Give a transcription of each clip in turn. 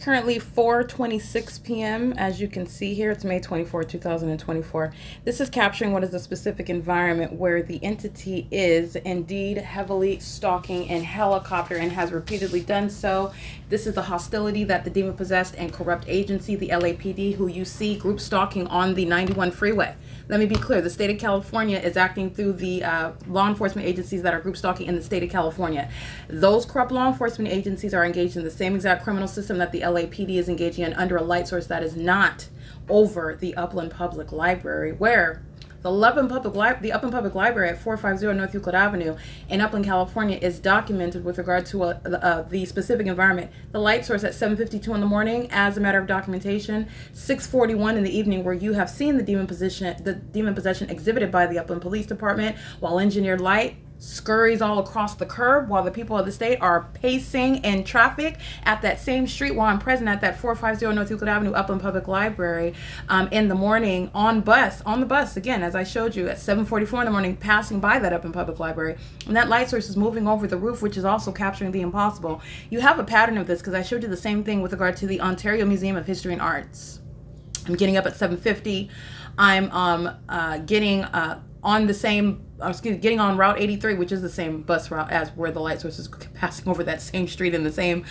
Currently 4:26 p.m. As you can see here, it's May 24, 2024. This is capturing what is a specific environment where the entity is indeed heavily stalking in helicopter and has repeatedly done so. This is the hostility that the demon-possessed and corrupt agency, the LAPD, who you see group stalking on the 91 freeway. Let me be clear, the state of California is acting through the law enforcement agencies that are group stalking in the state of California. Those corrupt law enforcement agencies are engaged in the same exact criminal system that the LAPD is engaging in under a light source that is not over the Upland Public Library, where the Upland Public Library at 450 North Euclid Avenue in Upland, California is documented with regard to the specific environment. The light source at 7:52 in the morning as a matter of documentation, 6:41 in the evening where you have seen the demon possession exhibited by the Upland Police Department while engineered light scurries all across the curb while the people of the state are pacing in traffic at that same street while I'm present at that 450 North Euclid Avenue Upland Public Library in the morning on the bus, again, as I showed you at 7:44 in the morning, passing by that Upland Public Library. And that light source is moving over the roof, which is also capturing the impossible. You have a pattern of this because I showed you the same thing with regard to the Ontario Museum of History and Arts. I'm getting up at 7:50. I'm getting on Route 83, which is the same bus route as where the light source is passing over that same street in the same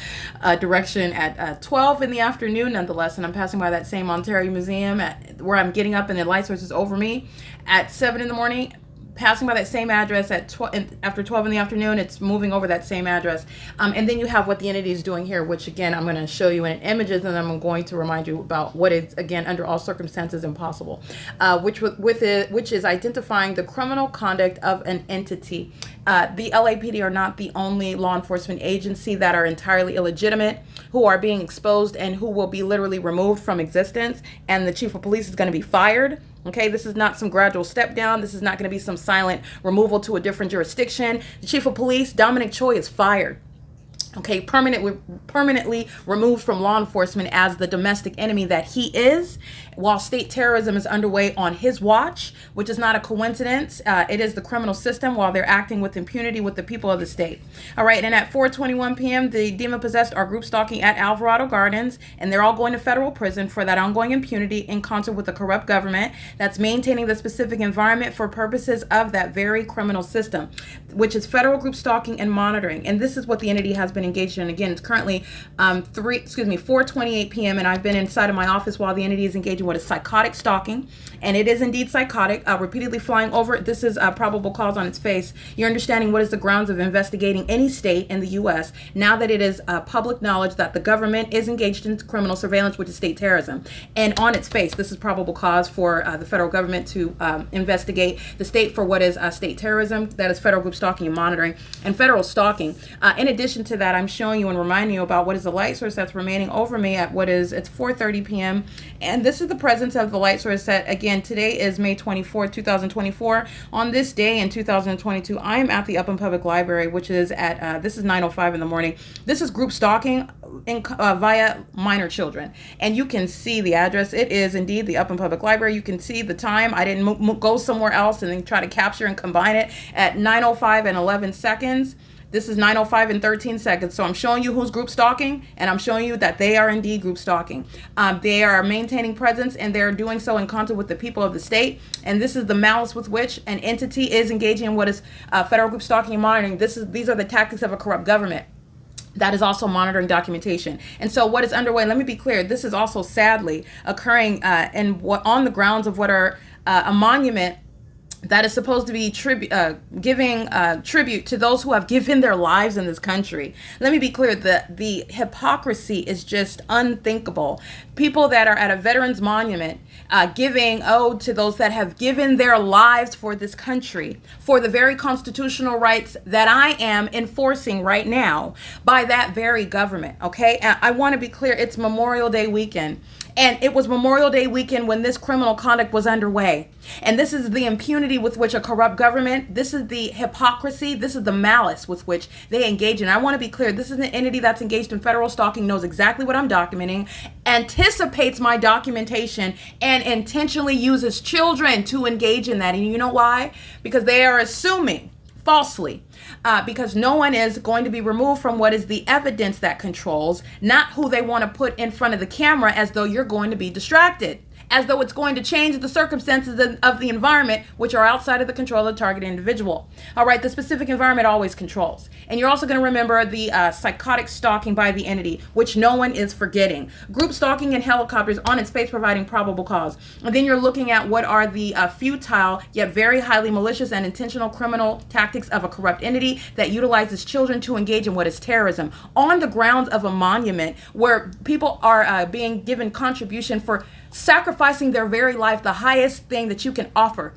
direction at 12 in the afternoon, nonetheless. And I'm passing by that same Ontario Museum where I'm getting up and the light source is over me at 7 in the morning. Passing by that same address after 12 in the afternoon, it's moving over that same address. And then you have what the entity is doing here, which again, I'm going to show you in images, and I'm going to remind you about what is, again, under all circumstances impossible, which is identifying the criminal conduct of an entity. The LAPD are not the only law enforcement agency that are entirely illegitimate, who are being exposed and who will be literally removed from existence, and the chief of police is going to be fired. Okay, this is not some gradual step down. This is not going to be some silent removal to a different jurisdiction. The chief of police, Dominic Choi, is fired. Okay, permanently removed from law enforcement as the domestic enemy that he is, while state terrorism is underway on his watch, which is not a coincidence. It is the criminal system while they're acting with impunity with the people of the state. All right, and at 4:21 p.m., the demon-possessed are group stalking at Alvarado Gardens, and they're all going to federal prison for that ongoing impunity in concert with the corrupt government that's maintaining the specific environment for purposes of that very criminal system, which is federal group stalking and monitoring. And this is what the entity has been engaged in. Again, it's currently 4:28 p.m. and I've been inside of my office while the entity is engaged in what is psychotic stalking, and it is indeed psychotic, repeatedly flying over. This is a probable cause on its face. You're understanding what is the grounds of investigating any state in the U.S. now that it is public knowledge that the government is engaged in criminal surveillance, which is state terrorism. And on its face, this is probable cause for the federal government to investigate the state for what is state terrorism, that is federal group stalking and monitoring, and federal stalking. In addition to that, I'm showing you and reminding you about what is the light source that's remaining over me at it's 4:30 p.m. And this is the presence of the light source that, again, today is May 24, 2024. On this day in 2022, I am at the Upland Public Library, which is this is 9:05 in the morning. This is group stalking via minor children. And you can see the address. It is indeed the Upland Public Library. You can see the time. I didn't go somewhere else and then try to capture and combine it at 9:05 and 11 seconds. This is 9:05 and 13 seconds. So I'm showing you who's group stalking, and I'm showing you that they are indeed group stalking. They are maintaining presence, and they're doing so in concert with the people of the state. And this is the malice with which an entity is engaging in what is federal group stalking and monitoring. These are the tactics of a corrupt government that is also monitoring documentation. And so what is underway, let me be clear, this is also sadly occurring on the grounds of what are a monument that is supposed to be giving tribute to those who have given their lives in this country. Let me be clear, the hypocrisy is just unthinkable. People that are at a veterans monument giving ode to those that have given their lives for this country, for the very constitutional rights that I am enforcing right now by that very government, okay? And I want to be clear, it's Memorial Day weekend. And it was Memorial Day weekend when this criminal conduct was underway. And this is the impunity with which a corrupt government, this is the hypocrisy, this is the malice with which they engage in. I want to be clear, this is an entity that's engaged in federal stalking, knows exactly what I'm documenting, anticipates my documentation, and intentionally uses children to engage in that. And you know why? Because they are assuming falsely, because no one is going to be removed from what is the evidence that controls, not who they want to put in front of the camera as though you're going to be distracted, as though it's going to change the circumstances of the environment, which are outside of the control of the targeted individual. All right, the specific environment always controls. And you're also going to remember the psychotic stalking by the entity, which no one is forgetting. Group stalking in helicopters on its face providing probable cause. And then you're looking at what are the futile yet very highly malicious and intentional criminal tactics of a corrupt entity that utilizes children to engage in what is terrorism on the grounds of a monument where people are being given contribution for sacrificing their very life, the highest thing that you can offer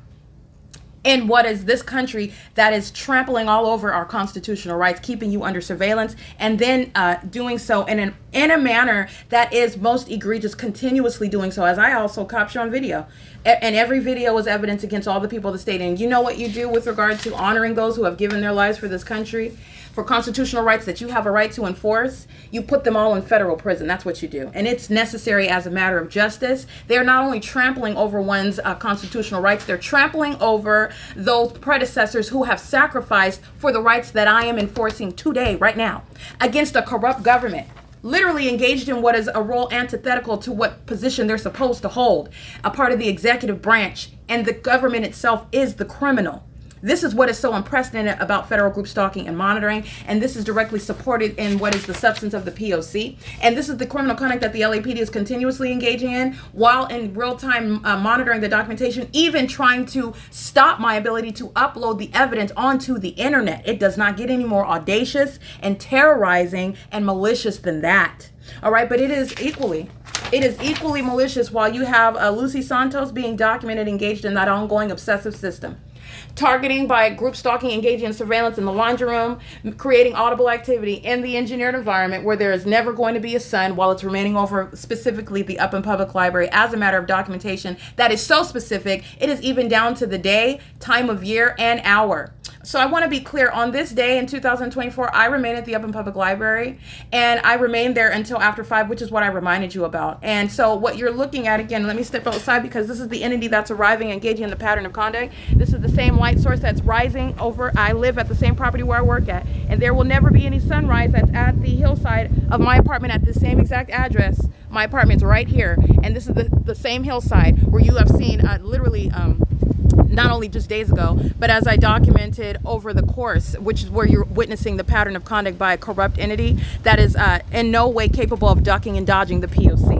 in what is this country that is trampling all over our constitutional rights, keeping you under surveillance, and then doing so in a manner that is most egregious, continuously doing so, as I also capture on video. And every video is evidence against all the people of the state. And you know what you do with regard to honoring those who have given their lives for this country, for constitutional rights that you have a right to enforce? You put them all in federal prison. That's what you do. And it's necessary as a matter of justice. They're not only trampling over one's constitutional rights, they're trampling over those predecessors who have sacrificed for the rights that I am enforcing today, right now, against a corrupt government, literally engaged in what is a role antithetical to what position they're supposed to hold, a part of the executive branch, and the government itself is the criminal. This is what is so unprecedented about federal group stalking and monitoring, and this is directly supported in what is the substance of the P.O.C. And this is the criminal conduct that the LAPD is continuously engaging in while in real time monitoring the documentation, even trying to stop my ability to upload the evidence onto the internet. It does not get any more audacious and terrorizing and malicious than that. All right, but it is equally malicious while you have Lucy Santos being documented engaged in that ongoing obsessive system. Targeting by group stalking, engaging in surveillance in the laundry room, creating audible activity in the engineered environment where there is never going to be a sun while it's remaining over specifically the Upland Public Library as a matter of documentation that is so specific, it is even down to the day, time of year, and hour. So I want to be clear, on this day in 2024, I remain at the Upland Public Library, and I remain there until after 5, which is what I reminded you about. And so what you're looking at, again, let me step outside because this is the entity that's arriving, engaging in the pattern of conduct. This is the same light source that's rising over. I live at the same property where I work at, and there will never be any sunrise that's at the hillside of my apartment at the same exact address. My apartment's right here, and this is the same hillside where you have seen literally not only just days ago, but as I documented over the course, which is where you're witnessing the pattern of conduct by a corrupt entity that is in no way capable of ducking and dodging the P.O.C.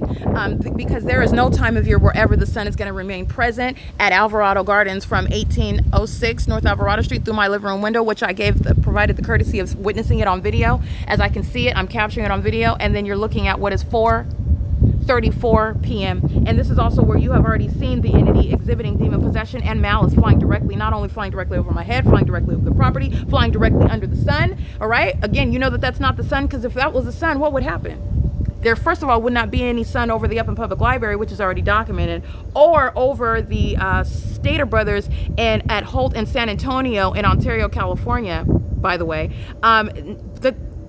Because there is no time of year wherever the sun is going to remain present at Alvarado Gardens from 1806 North Alvarado Street through my living room window, which I provided the courtesy of witnessing it on video. As I can see it, I'm capturing it on video, and then you're looking at what is 4:34 p.m. And this is also where you have already seen the entity exhibiting demon possession and malice, flying directly, not only flying directly over my head, flying directly over the property, flying directly under the sun. All right. Again, you know that that's not the sun, because if that was the sun, what would happen? There, first of all, would not be any sun over the Upland Public Library, which is already documented, or over the Stater Brothers at Holt and San Antonio in Ontario, California, by the way.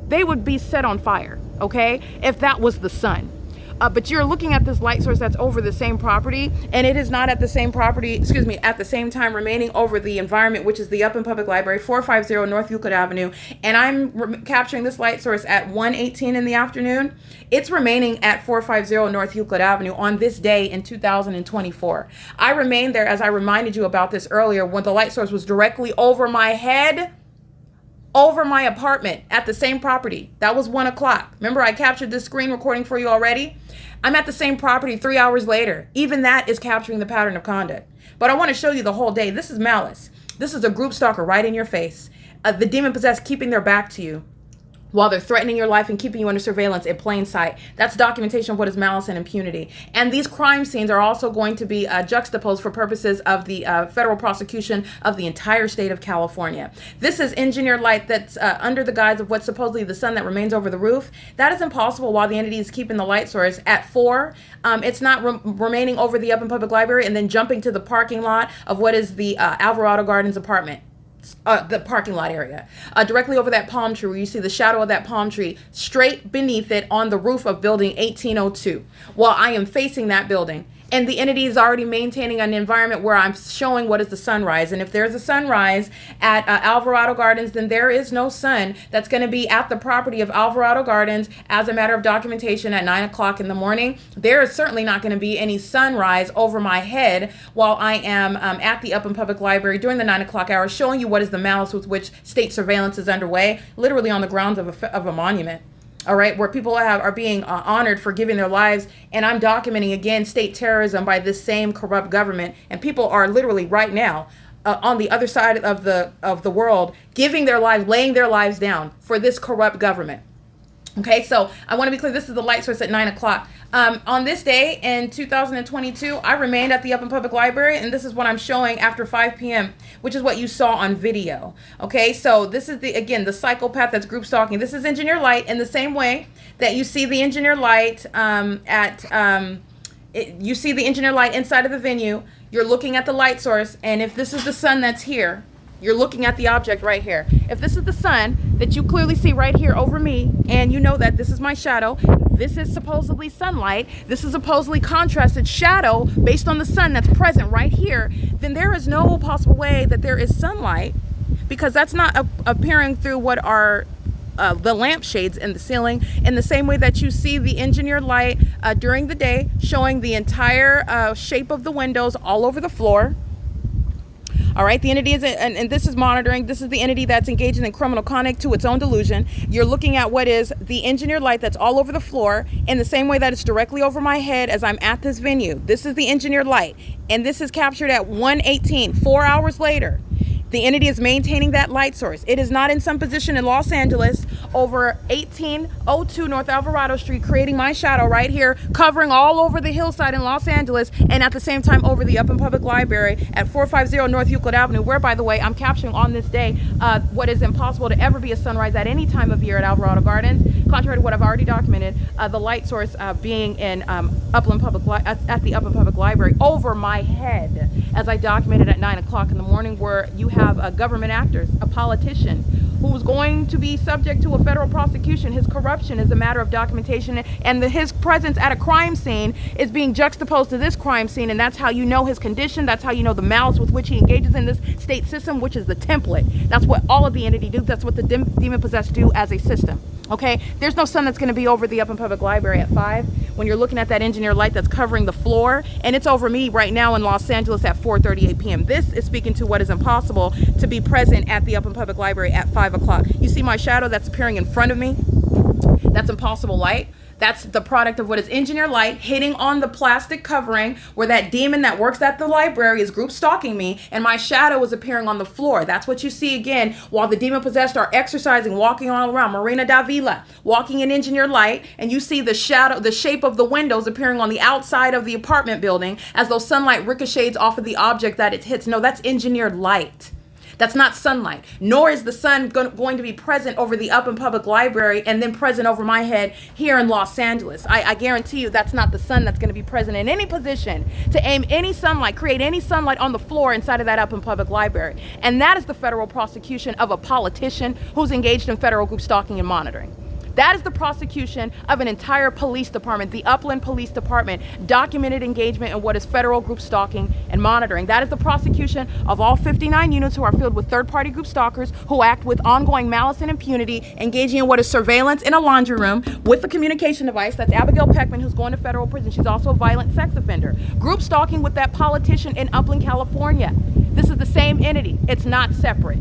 They would be set on fire, okay, if that was the sun. But you're looking at this light source that's over the same property, and it is not at the same property, at the same time remaining over the environment, which is the Upland Public Library, 450 North Euclid Avenue. And I'm capturing this light source at 1:18 in the afternoon. It's remaining at 450 North Euclid Avenue on this day in 2024. I remained there, as I reminded you about this earlier, when the light source was directly over my head, over my apartment at the same property. That was 1 o'clock. Remember, I captured this screen recording for you already? I'm at the same property 3 hours later. Even that is capturing the pattern of conduct. But I want to show you the whole day. This is malice. This is a group stalker right in your face. The demon possessed keeping their back to you while they're threatening your life and keeping you under surveillance in plain sight. That's documentation of what is malice and impunity. And these crime scenes are also going to be juxtaposed for purposes of the federal prosecution of the entire state of California. This is engineered light that's under the guise of what's supposedly the sun that remains over the roof. That is impossible while the entity is keeping the light source at 4. It's not remaining over the Upland Public Library and then jumping to the parking lot of what is the Alvarado Gardens apartment. The parking lot area, directly over that palm tree where you see the shadow of that palm tree, straight beneath it on the roof of building 1802, while I am facing that building. And the entity is already maintaining an environment where I'm showing what is the sunrise. And if there's a sunrise at Alvarado Gardens, then there is no sun that's going to be at the property of Alvarado Gardens as a matter of documentation at 9 o'clock in the morning. There is certainly not going to be any sunrise over my head while I am at the Upland Public Library during the 9 o'clock hour, showing you what is the malice with which state surveillance is underway, literally on the grounds of a monument. All right, where people are being honored for giving their lives, and I'm documenting again state terrorism by this same corrupt government, and people are literally right now on the other side of the world giving their lives, laying their lives down for this corrupt government. Okay, so I want to be clear. This is the light source at 9 o'clock. On this day in 2022, I remained at the Upland Public Library, and this is what I'm showing after 5 p.m., which is what you saw on video. Okay, so this is the psychopath that's group stalking. This is engineer light in the same way that you see the engineer light you see the engineer light inside of the venue. You're looking at the light source, and if this is the sun that's here, you're looking at the object right here. If this is the sun that you clearly see right here over me, and you know that this is my shadow, this is supposedly sunlight, this is supposedly contrasted shadow based on the sun that's present right here, then there is no possible way that there is sunlight, because that's not appearing through what are the lampshades in the ceiling, in the same way that you see the engineered light during the day showing the entire shape of the windows all over the floor. All right, the entity is, and this is monitoring. This is the entity that's engaging in criminal conduct to its own delusion. You're looking at what is the engineered light that's all over the floor in the same way that it's directly over my head as I'm at this venue. This is the engineered light, and this is captured at 1:18, 4 hours later. The entity is maintaining that light source. It is not in some position in Los Angeles over 1802 North Alvarado Street, creating my shadow right here, covering all over the hillside in Los Angeles, and at the same time over the Upland Public Library at 450 North Euclid Avenue, where, by the way, I'm capturing on this day what is impossible to ever be a sunrise at any time of year at Alvarado Gardens, contrary to what I've already documented, the light source being in at the Upland Public Library over my head, as I documented at 9 o'clock in the morning, where you have government actors, a politician who's going to be subject to a federal prosecution. His corruption is a matter of documentation, and his presence at a crime scene is being juxtaposed to this crime scene, and that's how you know his condition. That's how you know the malice with which he engages in this state system, which is the template. That's what all of the entity do. That's what the demon-possessed do as a system. Okay, there's no sun that's going to be over the Upland Public Library at 5 when you're looking at that engineer light that's covering the floor, and it's over me right now in Los Angeles at 4:38 p.m. This is speaking to what is impossible to be present at the Upland Public Library at 5 o'clock. You see my shadow that's appearing in front of me? That's impossible light. That's the product of what is engineer light hitting on the plastic covering where that demon that works at the library is group stalking me, and my shadow is appearing on the floor. That's what you see again while the demon possessed are exercising, walking all around. Marina Davila walking in engineer light, and you see the shadow, the shape of the windows appearing on the outside of the apartment building as though sunlight ricochets off of the object that it hits. No, that's engineered light. That's not sunlight, nor is the sun going to be present over the Upland Public Library and then present over my head here in Los Angeles. I guarantee you that's not the sun that's going to be present in any position to aim any sunlight, create any sunlight on the floor inside of that Upland Public Library. And that is the federal prosecution of a politician who's engaged in federal group stalking and monitoring. That is the prosecution of an entire police department, the Upland Police Department, documented engagement in what is federal group stalking and monitoring. That is the prosecution of all 59 units who are filled with third-party group stalkers who act with ongoing malice and impunity, engaging in what is surveillance in a laundry room with a communication device. That's Abigail Peckman, who's going to federal prison. She's also a violent sex offender. Group stalking with that politician in Upland, California. This is the same entity. It's not separate.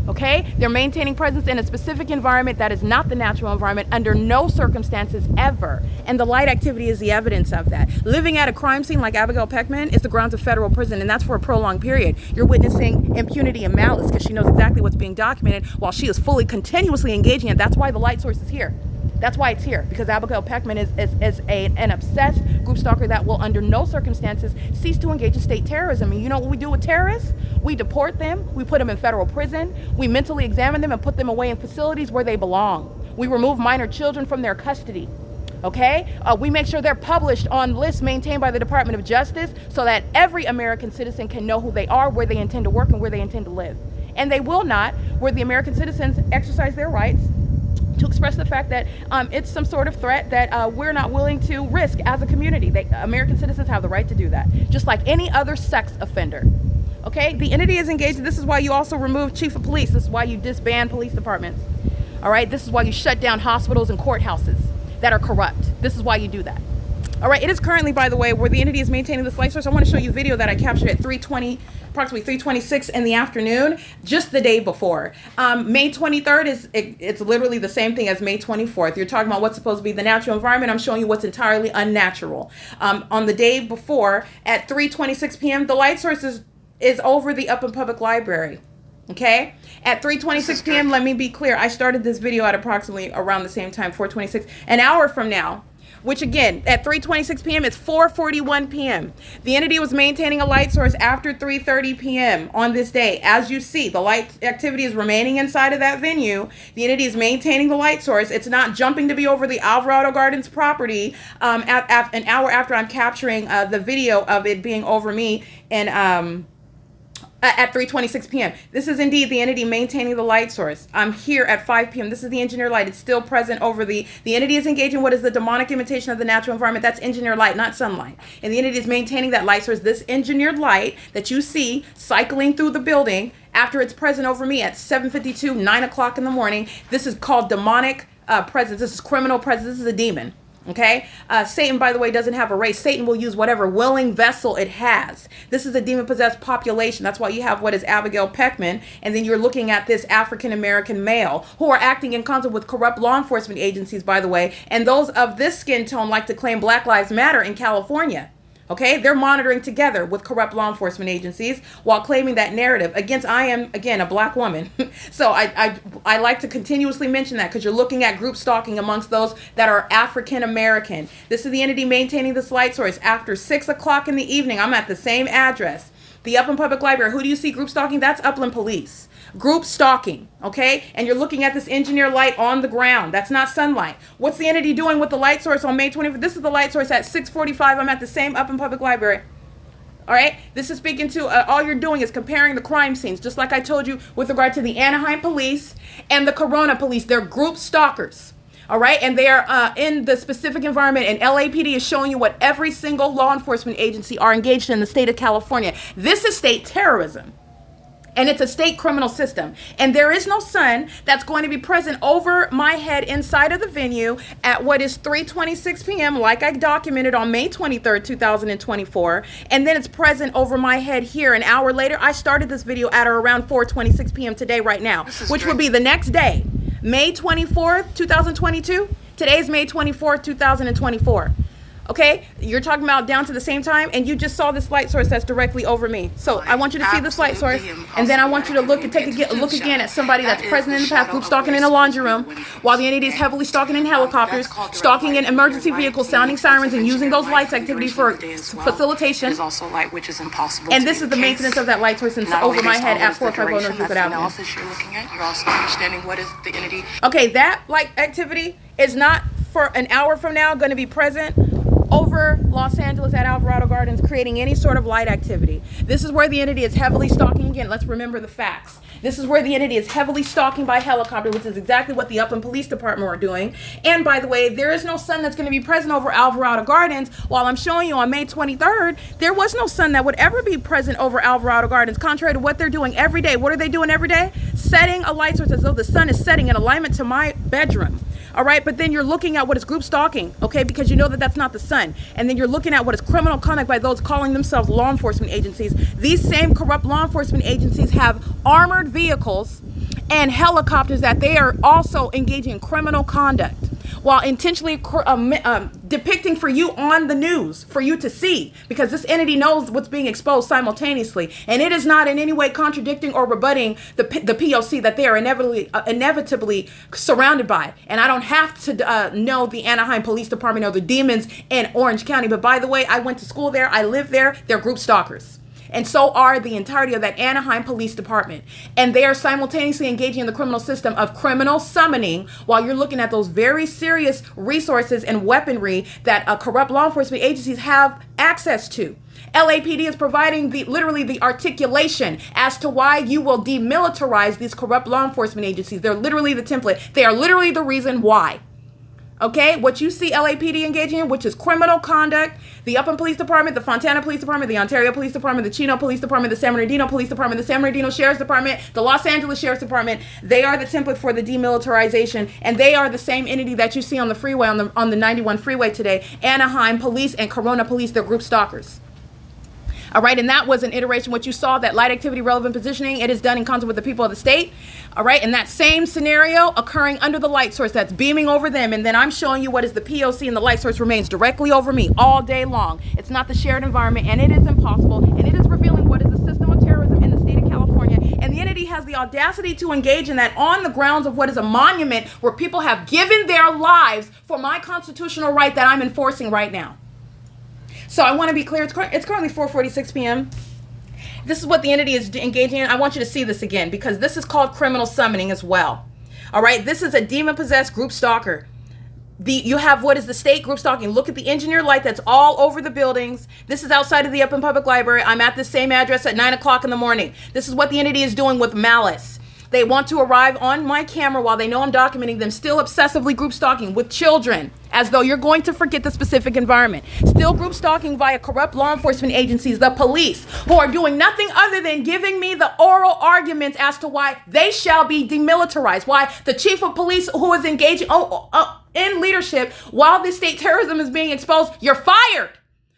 Okay? They're maintaining presence in a specific environment that is not the natural environment under no circumstances ever. And the light activity is the evidence of that. Living at a crime scene like Abigail Peckman is the grounds of federal prison, and that's for a prolonged period. You're witnessing impunity and malice because she knows exactly what's being documented while she is fully, continuously engaging it. That's why the light source is here. That's why it's here, because Abigail Peckman is an obsessed group stalker that will under no circumstances cease to engage in state terrorism. And you know what we do with terrorists? We deport them, we put them in federal prison, we mentally examine them and put them away in facilities where they belong. We remove minor children from their custody. Okay? We make sure they're published on lists maintained by the Department of Justice so that every American citizen can know who they are, where they intend to work, and where they intend to live. And they will not, where the American citizens exercise their rights to express the fact that it's some sort of threat that we're not willing to risk as a community. American citizens have the right to do that, just like any other sex offender. Okay, the entity is engaged. This is why you also remove chief of police. This is why you disband police departments. All right, this is why you shut down hospitals and courthouses that are corrupt. This is why you do that. All right, it is currently, by the way, where the entity is maintaining this light source. I want to show you a video that I captured at approximately 3:26 in the afternoon, just the day before. May 23rd it's literally the same thing as May 24th. You're talking about what's supposed to be the natural environment. I'm showing you what's entirely unnatural. On the day before, at 3:26 p.m., the light source is over the Upland Public Library. Okay, at 3:26 p.m., let me be clear. I started this video at approximately around the same time, 4:26, an hour from now. Which again, at 3:26 p.m., it's 4:41 p.m. The entity was maintaining a light source after 3:30 p.m. on this day. As you see, the light activity is remaining inside of that venue. The entity is maintaining the light source. It's not jumping to be over the Alvarado Gardens property at an hour after I'm capturing the video of it being over me and at 3:26 p.m. This is indeed the entity maintaining the light source. I'm here at 5 p.m. This is the engineer light. It's still present over the entity is engaging what is the demonic imitation of the natural environment. That's engineer light, not sunlight. And the entity is maintaining that light source. This engineered light that you see cycling through the building after it's present over me at 7:52, 9 o'clock in the morning. This is called demonic presence. This is criminal presence. This is a demon. Okay, Satan, by the way, doesn't have a race. Satan will use whatever willing vessel it has. This is a demon-possessed population. That's why you have what is Abigail Peckman, and then you're looking at this African-American male who are acting in concert with corrupt law enforcement agencies, by the way, and those of this skin tone like to claim Black Lives Matter in California. Okay, they're monitoring together with corrupt law enforcement agencies while claiming that narrative against, I am, again, a black woman. So I like to continuously mention that because you're looking at group stalking amongst those that are African American. This is the entity maintaining this light source. After 6 o'clock in the evening, I'm at the same address. The Upland Public Library. Who do you see group stalking? That's Upland Police. Group stalking, okay? And you're looking at this engineer light on the ground. That's not sunlight. What's the entity doing with the light source on May 25th? This is the light source at 6:45. I'm at the same Upland Public Library. All right? This is speaking to, all you're doing is comparing the crime scenes, just like I told you with regard to the Anaheim police and the Corona police. They're group stalkers. All right, and they are in the specific environment, and LAPD is showing you what every single law enforcement agency are engaged in the state of California. This is state terrorism. And it's a state criminal system. And there is no sun that's going to be present over my head inside of the venue at what is 3:26 p.m. like I documented on May 23rd, 2024. And then it's present over my head here an hour later. I started this video at or around 4:26 p.m. today right now, which would be the next day, May 24th, 2022. Today's May 24th, 2024. Okay, you're talking about down to the same time, and you just saw this light source that's directly over me. So I want you to see this light source, and then I want you to look and take a look again at somebody that's present in the path, group stalking in a laundry room, while the entity is heavily stalking in helicopters, stalking in emergency vehicles, sounding sirens, and using those lights activity for facilitation. And this is the maintenance of that light source over my head at 450 North Euclid Avenue. Okay, that light activity is not for an hour from now going to be present over Los Angeles at Alvarado Gardens, creating any sort of light activity. This is where the entity is heavily stalking. Again, let's remember the facts. This is where the entity is heavily stalking by helicopter, which is exactly what the Upland Police Department are doing. And by the way, there is no sun that's going to be present over Alvarado Gardens. While I'm showing you on May 23rd, there was no sun that would ever be present over Alvarado Gardens, contrary to what they're doing every day. What are they doing every day? Setting a light source as though the sun is setting in alignment to my bedroom. All right, but then you're looking at what is group stalking, okay, because you know that that's not the sun. And then you're looking at what is criminal conduct by those calling themselves law enforcement agencies. These same corrupt law enforcement agencies have armored vehicles and helicopters that they are also engaging in criminal conduct while intentionally depicting for you on the news for you to see, because this entity knows what's being exposed simultaneously, and it is not in any way contradicting or rebutting the P.O.C. that they are inevitably surrounded by. And I don't have to know the Anaheim Police Department or the demons in Orange County, but by the way, I went to school there, I live there. They're group stalkers. And so are the entirety of that Anaheim Police Department. And they are simultaneously engaging in the criminal system of criminal summoning while you're looking at those very serious resources and weaponry that corrupt law enforcement agencies have access to. LAPD is providing literally the articulation as to why you will demilitarize these corrupt law enforcement agencies. They're literally the template. They are literally the reason why. Okay, what you see LAPD engaging in, which is criminal conduct, the Upland Police Department, the Fontana Police Department, the Ontario Police Department, the Chino Police Department, the San Bernardino Police Department, the San Bernardino Sheriff's Department, the Los Angeles Sheriff's Department, they are the template for the demilitarization, and they are the same entity that you see on the freeway, on the 91 freeway today. Anaheim Police and Corona Police, they're group stalkers. All right, and that was an iteration, what you saw, that light activity relevant positioning, it is done in concert with the people of the state. All right, and that same scenario occurring under the light source that's beaming over them, and then I'm showing you what is the P.O.C. and the light source remains directly over me all day long. It's not the shared environment, and it is impossible, and it is revealing what is the system of terrorism in the state of California, and the entity has the audacity to engage in that on the grounds of what is a monument where people have given their lives for my constitutional right that I'm enforcing right now. So I want to be clear, it's currently 4:46 p.m. This is what the entity is engaging in. I want you to see this again because this is called criminal summoning as well. All right, this is a demon-possessed group stalker. You have what is the state group stalking. Look at the engineered light that's all over the buildings. This is outside of the Upland Public Library. I'm at the same address at 9 o'clock in the morning. This is what the entity is doing with malice. They want to arrive on my camera while they know I'm documenting them, still obsessively group stalking with children, as though you're going to forget the specific environment. Still group stalking via corrupt law enforcement agencies, the police, who are doing nothing other than giving me the oral arguments as to why they shall be demilitarized, why the chief of police who is engaging in leadership while this state terrorism is being exposed, you're fired.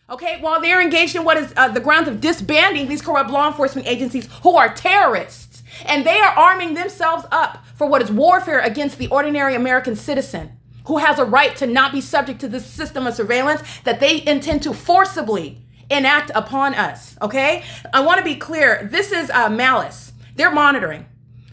Okay, while they're engaged in what is the grounds of disbanding these corrupt law enforcement agencies who are terrorists. And they are arming themselves up for what is warfare against the ordinary American citizen who has a right to not be subject to this system of surveillance that they intend to forcibly enact upon us, okay? I want to be clear. This is malice. They're monitoring.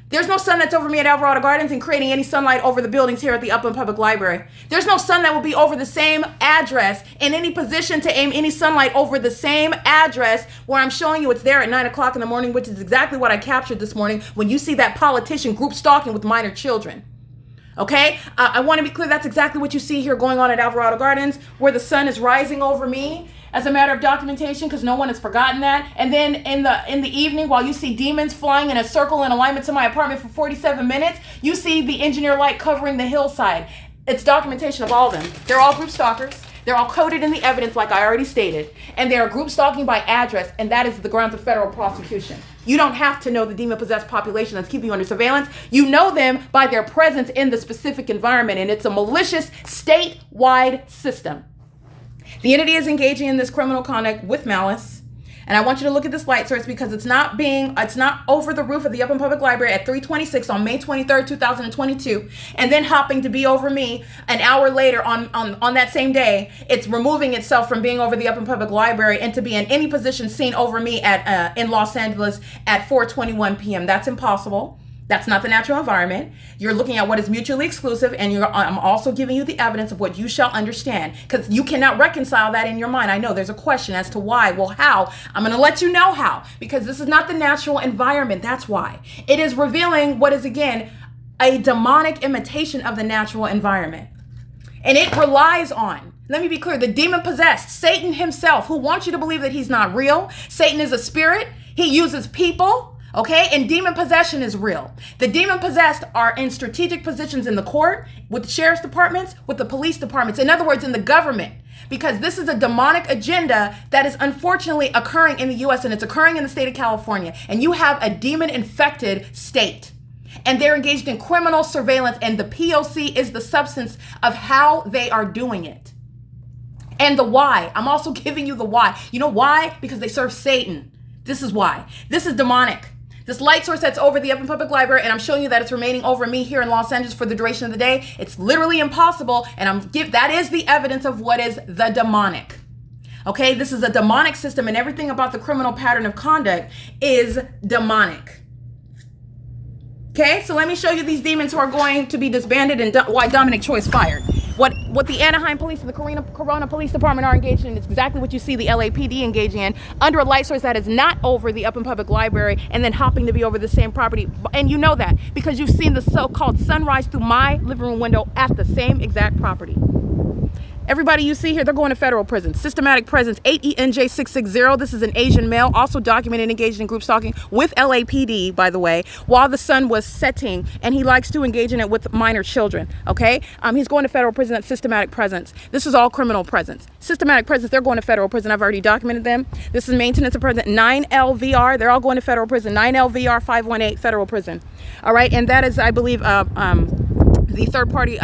There's no sun that's over me at Alvarado Gardens and creating any sunlight over the buildings here at the Upland Public Library. There's no sun that will be over the same address in any position to aim any sunlight over the same address where I'm showing you it's there at 9 o'clock in the morning, which is exactly what I captured this morning when you see that politician group stalking with minor children. Okay, I want to be clear, that's exactly what you see here going on at Alvarado Gardens, where the sun is rising over me as a matter of documentation, because no one has forgotten that. And then in the evening, while you see demons flying in a circle in alignment to my apartment for 47 minutes, you see the engineer light covering the hillside. It's documentation of all of them. They're all group stalkers. They're all coded in the evidence, like I already stated. And they are group stalking by address, and that is the grounds of federal prosecution. You don't have to know the demon-possessed population that's keeping you under surveillance. You know them by their presence in the specific environment, and it's a malicious statewide system. The entity is engaging in this criminal conduct with malice. And I want you to look at this light source because it's not over the roof of the Upland Public Library at 3:26 on May 23rd, 2022, and then hopping to be over me an hour later on that same day. It's removing itself from being over the Upland Public Library and to be in any position seen over me in Los Angeles at 4:21 p.m. That's impossible. That's not the natural environment. You're looking at what is mutually exclusive, and I'm also giving you the evidence of what you shall understand, because you cannot reconcile that in your mind. I know there's a question as to why. Well, how? I'm going to let you know how, because this is not the natural environment. That's why. It is revealing what is, again, a demonic imitation of the natural environment. And it relies on, let me be clear, the demon-possessed, Satan himself, who wants you to believe that he's not real. Satan is a spirit. He uses people. Okay, and demon possession is real. The demon possessed are in strategic positions in the court, with the sheriff's departments, with the police departments, in other words, in the government, because this is a demonic agenda that is unfortunately occurring in the U.S. and it's occurring in the state of California. And you have a demon-infected state, and they're engaged in criminal surveillance, and the P.O.C. is the substance of how they are doing it. And the why. I'm also giving you the why. You know why? Because they serve Satan. This is why. This is demonic. This light source that's over the Upland Public Library, and I'm showing you that it's remaining over me here in Los Angeles for the duration of the day. It's literally impossible, and that is the evidence of what is the demonic. Okay, this is a demonic system, and everything about the criminal pattern of conduct is demonic. Okay, so let me show you these demons who are going to be disbanded and why Dominic Choice fired. What the Anaheim Police and the Corona Police Department are engaged in is exactly what you see the LAPD engaging in under a light source that is not over the Upland Public Library and then hopping to be over the same property. And you know that because you've seen the so-called sunrise through my living room window at the same exact property. Everybody you see here, they're going to federal prison. Systematic presence, 8ENJ660. This is an Asian male, also documented engaged in group stalking with LAPD, by the way, while the sun was setting, and he likes to engage in it with minor children, okay? He's going to federal prison at systematic presence. This is all criminal presence. Systematic presence, they're going to federal prison. I've already documented them. This is maintenance of presence, 9LVR. They're all going to federal prison, 9LVR 518, federal prison. All right, and that is, I believe, the third party,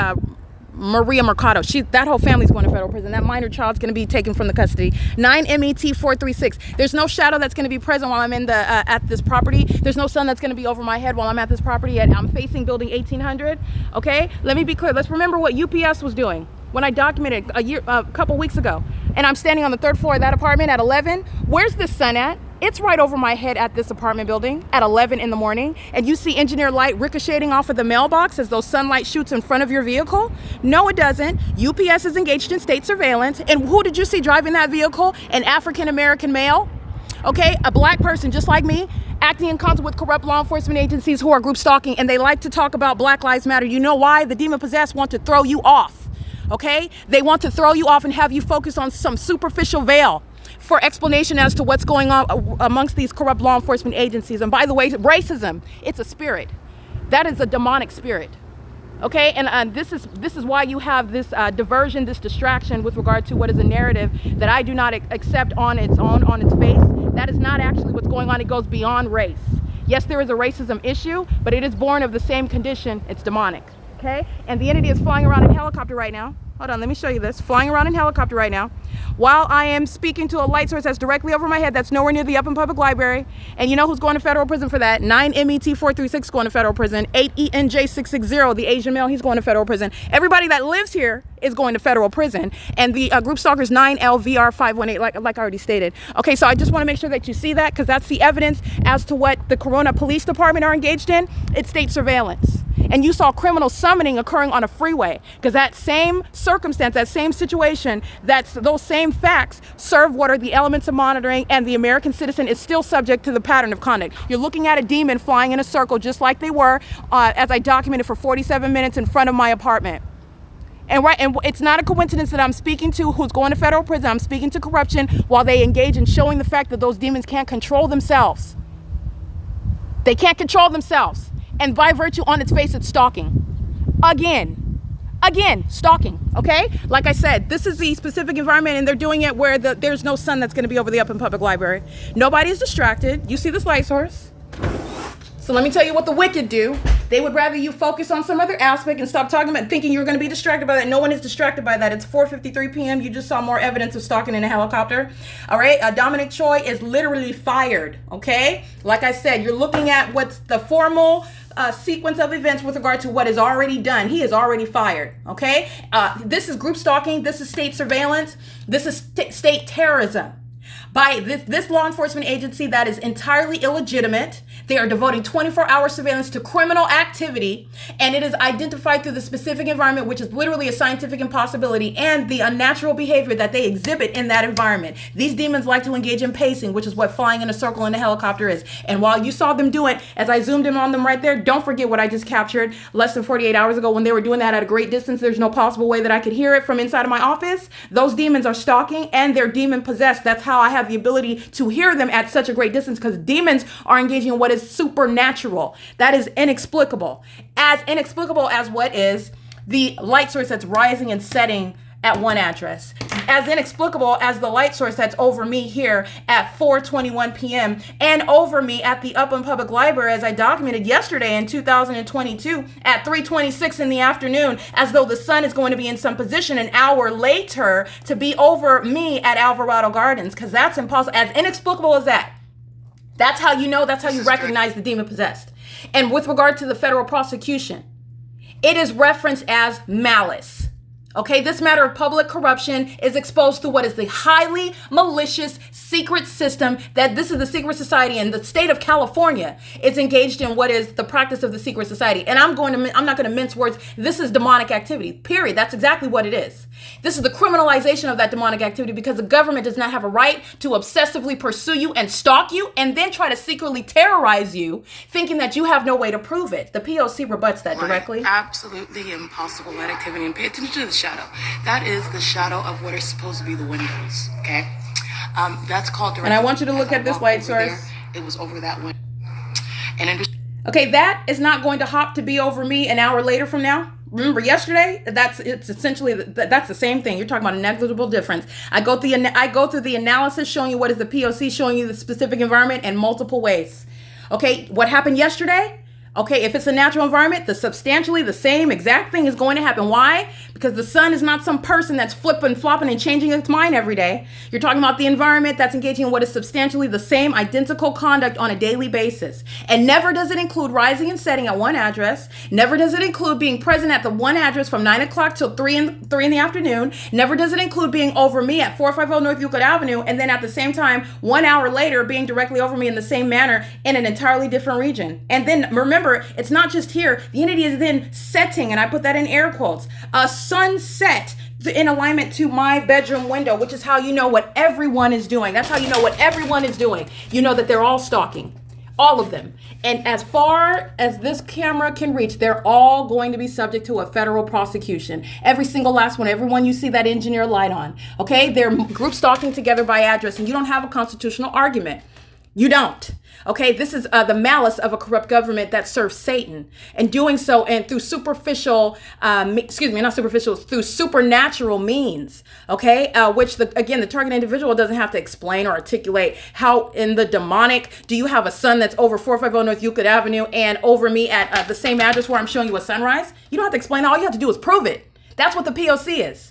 Maria Mercado. That whole family's going to federal prison. That minor child's going to be taken from the custody. 9MET436. There's no shadow that's going to be present while I'm in the at this property. There's no sun that's going to be over my head while I'm at this property. I'm facing building 1800. Okay, let me be clear. Let's remember what UPS was doing when I documented a couple weeks ago. And I'm standing on the third floor of that apartment at 11. Where's the sun at? It's right over my head at this apartment building at 11 in the morning, and you see engineer light ricocheting off of the mailbox as though sunlight shoots in front of your vehicle? No, it doesn't. UPS is engaged in state surveillance, and who did you see driving that vehicle? An African-American male, okay? A black person just like me, acting in concert with corrupt law enforcement agencies who are group stalking, and they like to talk about Black Lives Matter. You know why? The demon-possessed want to throw you off, okay? They want to throw you off and have you focus on some superficial veil for explanation as to what's going on amongst these corrupt law enforcement agencies. And by the way, racism, it's a spirit. That is a demonic spirit. Okay, and this is why you have this diversion, this distraction with regard to what is a narrative that I do not accept on its own, on its face. That is not actually what's going on. It goes beyond race. Yes, there is a racism issue, but it is born of the same condition. It's demonic. Okay, and the entity is flying around in a helicopter right now. Hold on, let me show you this. Flying around in a helicopter right now while I am speaking to a light source that's directly over my head that's nowhere near the Upland Public Library. And you know who's going to federal prison for that? 9MET436 going to federal prison. 8ENJ660, the Asian male, he's going to federal prison. Everybody that lives here is going to federal prison. And the group stalkers 9LVR 518, like I already stated. Okay, so I just want to make sure that you see that because that's the evidence as to what the Corona Police Department are engaged in. It's state surveillance. And you saw criminal summoning occurring on a freeway because that same circumstance, that same situation, those same facts serve what are the elements of monitoring, and the American citizen is still subject to the pattern of conduct. You're looking at a demon flying in a circle just like they were as I documented for 47 minutes in front of my apartment. And it's not a coincidence that I'm speaking to who's going to federal prison. I'm speaking to corruption while they engage in showing the fact that those demons can't control themselves. They can't control themselves. And by virtue on its face, it's stalking. Again, stalking, okay? Like I said, this is the specific environment, and they're doing it where there's no sun that's going to be over the Upland Public Library. Nobody's distracted. You see this light source. So let me tell you what the wicked do. They would rather you focus on some other aspect and stop talking about thinking you're going to be distracted by that. No one is distracted by that. It's 4:53 p.m. You just saw more evidence of stalking in a helicopter. All right. Dominic Choi is literally fired. Okay. Like I said, you're looking at what's the formal sequence of events with regard to what is already done. He is already fired. Okay. This is group stalking. This is state surveillance. This is state terrorism. By this law enforcement agency that is entirely illegitimate. They are devoting 24-hour surveillance to criminal activity, and it is identified through the specific environment, which is literally a scientific impossibility, and the unnatural behavior that they exhibit in that environment. These demons like to engage in pacing, which is what flying in a circle in a helicopter is. And while you saw them do it, as I zoomed in on them right there, don't forget what I just captured less than 48 hours ago when they were doing that at a great distance. There's no possible way that I could hear it from inside of my office. Those demons are stalking, and they're demon possessed. That's how I have the ability to hear them at such a great distance, because demons are engaging in what is supernatural. That is inexplicable. As inexplicable as what is the light source that's rising and setting at one address. As inexplicable as the light source that's over me here at 4:21 p.m. and over me at the Upland Public Library, as I documented yesterday in 2022 at 3:26 in the afternoon, as though the sun is going to be in some position an hour later to be over me at Alvarado Gardens, because that's impossible. As inexplicable as that. That's how you know, that's how you recognize the demon possessed. And with regard to the federal prosecution, it is referenced as malice. Okay, this matter of public corruption is exposed through what is the highly malicious secret system that this is the secret society, and the state of California is engaged in what is the practice of the secret society. And I'm not going to mince words. This is demonic activity, period. That's exactly what it is. This is the criminalization of that demonic activity, because the government does not have a right to obsessively pursue you and stalk you and then try to secretly terrorize you, thinking that you have no way to prove it. The P.O.C. rebuts that directly. Absolutely impossible light activity. And pay attention to the shadow. That is the shadow of what are supposed to be the windows. Okay, that's called direct. And I want you to look at this light source. It was over that window. And okay, that is not going to hop to be over me an hour later from now. Remember yesterday? It's essentially that's the same thing. You're talking about a negligible difference. I go through the analysis showing you what is the P.O.C., showing you the specific environment in multiple ways. Okay, what happened yesterday? Okay, if it's a natural environment, substantially the same exact thing is going to happen. Why? Because the sun is not some person that's flipping, flopping, and changing its mind every day. You're talking about the environment that's engaging in what is substantially the same identical conduct on a daily basis. And never does it include rising and setting at one address. Never does it include being present at the one address from 9 o'clock till 3 in the afternoon. Never does it include being over me at 450 North Euclid Avenue, and then at the same time, 1 hour later, being directly over me in the same manner in an entirely different region. And then remember, it's not just here. The entity is then setting, and I put that in air quotes, a sunset in alignment to my bedroom window, which is how you know what everyone is doing. That's how you know what everyone is doing. You know that they're all stalking. All of them. And as far as this camera can reach, they're all going to be subject to a federal prosecution. Every single last one, everyone you see that engineer light on. Okay? They're group stalking together by address, and you don't have a constitutional argument. You don't. Okay, this is the malice of a corrupt government that serves Satan, and doing so and through through supernatural means. Okay, which the target individual doesn't have to explain or articulate. How in the demonic do you have a sun that's over 450 North Euclid Avenue and over me at the same address where I'm showing you a sunrise? You don't have to explain. All you have to do is prove it. That's what the P.O.C. is.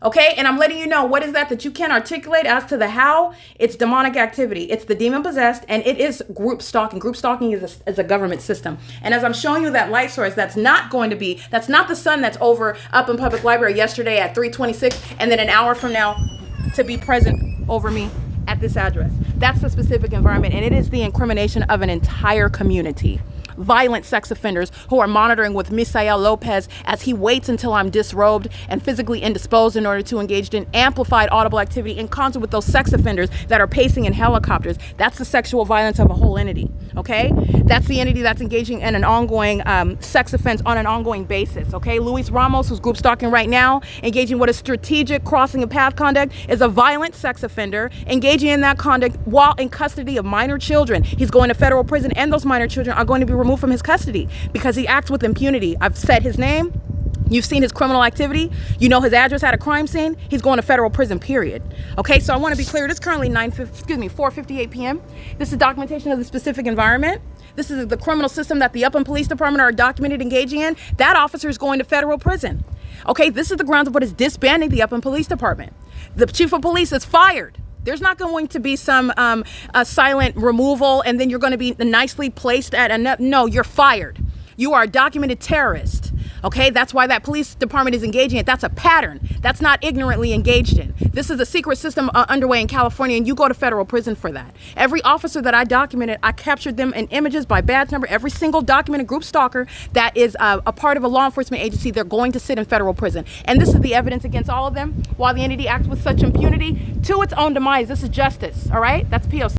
Okay, and I'm letting you know what is that you can't articulate as to the how. It's demonic activity. It's the demon possessed, and it is group stalking. Group stalking is a government system. And as I'm showing you that light source, that's not the sun that's over up in public library yesterday at 3:26, and then an hour from now to be present over me at this address. That's the specific environment, and it is the incrimination of an entire community. Violent sex offenders who are monitoring with Misael Lopez as he waits until I'm disrobed and physically indisposed in order to engage in amplified audible activity in concert with those sex offenders that are pacing in helicopters. That's the sexual violence of a whole entity. Okay, that's the entity that's engaging in an ongoing sex offense on an ongoing basis. Okay, Luis Ramos, who's group stalking right now, engaging with a strategic crossing of path conduct, is a violent sex offender engaging in that conduct while in custody of minor children. He's going to federal prison, and those minor children are going to be removed from his custody because he acts with impunity. I've said his name. You've seen his criminal activity. You know his address at a crime scene. He's going to federal prison, period. Okay, so I want to be clear. It is currently 4:58 p.m. This is documentation of the specific environment. This is the criminal system that the Upland Police Department are documented engaging in. That officer is going to federal prison. Okay, this is the grounds of what is disbanding the Upland Police Department. The chief of police is fired. There's not going to be some a silent removal and then you're going to be nicely placed at another. No, you're fired. You are a documented terrorist. Okay, that's why that police department is engaging it. That's a pattern. That's not ignorantly engaged in. This is a secret system underway in California, and you go to federal prison for that. Every officer that I documented, I captured them in images by badge number. Every single documented group stalker that is a part of a law enforcement agency, they're going to sit in federal prison. And this is the evidence against all of them, while the entity acts with such impunity to its own demise. This is justice, all right? That's P.O.C.